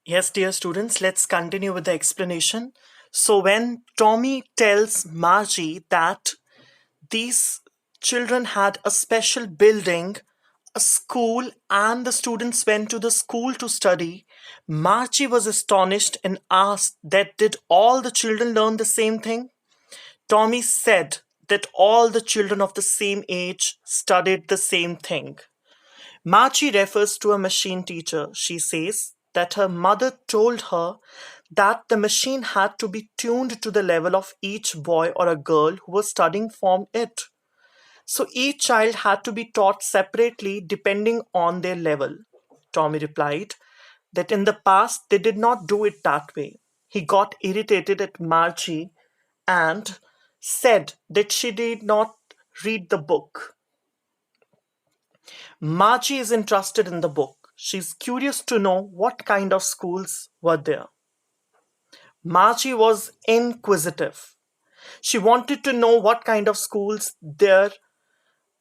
Yes, dear students, let's continue with the explanation. So, when Tommy tells Margie that these children had a special building, a school, and the students went to the school to study, Margie was astonished and asked that did all the children learn the same thing? Tommy said that all the children of the same age studied the same thing. Margie refers to a machine teacher. She says that her mother told her that the machine had to be tuned to the level of each boy or a girl who was studying from it. So each child had to be taught separately depending on their level. Tommy replied that in the past they did not do it that way. He got irritated at Margie and said that she did not read the book. Margie is interested in the book. She's curious to know what kind of schools were there. Margie was inquisitive. She wanted to know what kind of schools there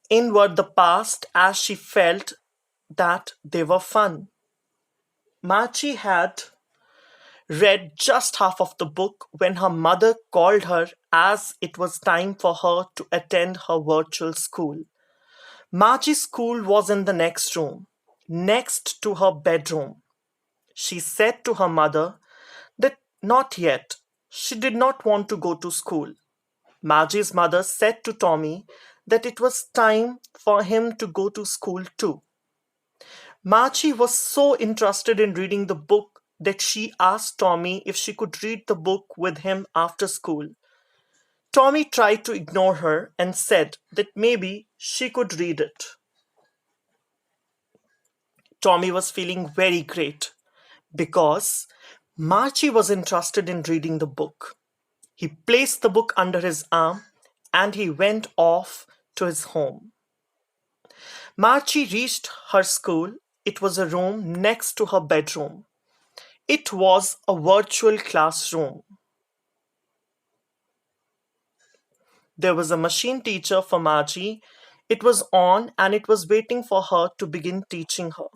in were the past as she felt that they were fun. Margie had read just half of the book when her mother called her as it was time for her to attend her virtual school. Margie's school was in the next room, next to her bedroom. She said to her mother that not yet. She did not want to go to school. Margie's mother said to Tommy that it was time for him to go to school too. Margie was so interested in reading the book that she asked Tommy if she could read the book with him after school. Tommy tried to ignore her and said that maybe she could read it. Tommy was feeling very great because Margie was interested in reading the book. He placed the book under his arm and he went off to his home. Margie reached her school. It was a room next to her bedroom. It was a virtual classroom. There was a machine teacher for Margie. It was on and it was waiting for her to begin teaching her.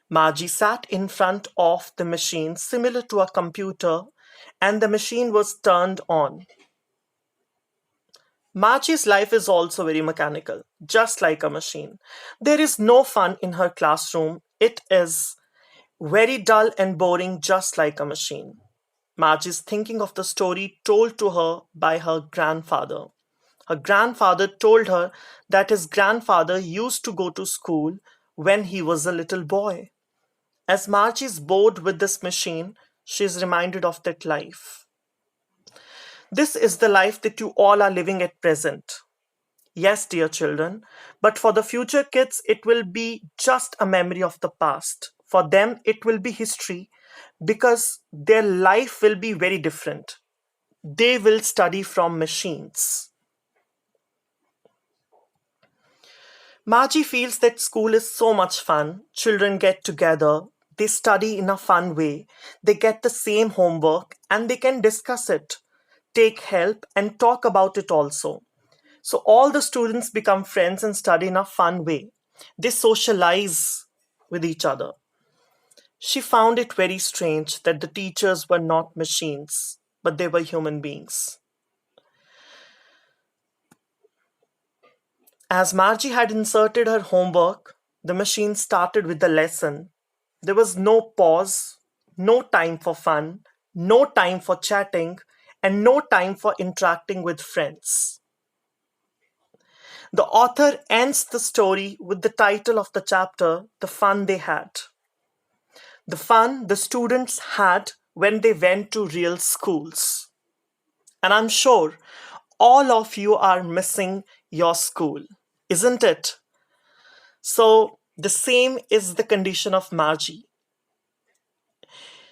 Margie sat in front of the machine similar to a computer and the machine was turned on. Margie's life is also very mechanical, just like a machine. There is no fun in her classroom. It is very dull and boring, just like a machine. Marge is thinking of the story told to her by her grandfather. Her grandfather told her that his grandfather used to go to school when he was a little boy. As Marge is bored with this machine, she is reminded of that life. This is the life that you all are living at present. Yes, dear children, but for the future kids, it will be just a memory of the past. For them, it will be history because their life will be very different. They will study from machines. Margie feels that school is so much fun. Children get together, they study in a fun way, they get the same homework, and they can discuss it, take help, and talk about it also. So all the students become friends and study in a fun way. They socialize with each other. She found it very strange that the teachers were not machines, but they were human beings. As Margie had inserted her homework, the machine started with the lesson. There was no pause, no time for fun, no time for chatting, and no time for interacting with friends. The author ends the story with the title of the chapter, The Fun They Had. The fun the students had when they went to real schools. And I'm sure all of you are missing your school, isn't it? So, the same is the condition of Margie.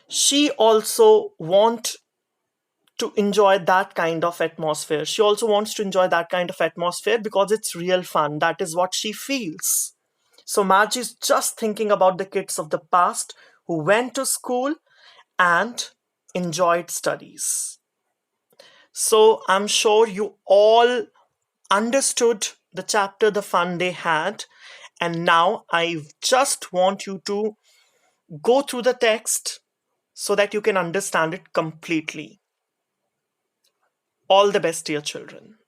She also wants to enjoy that kind of atmosphere. She also wants to enjoy that kind of atmosphere because it's real fun. That is what she feels. So Marge is just thinking about the kids of the past who went to school and enjoyed studies. So I'm sure you all understood the chapter, the fun they had. And now I just want you to Go through the text so that you can understand it completely. All the best, dear children.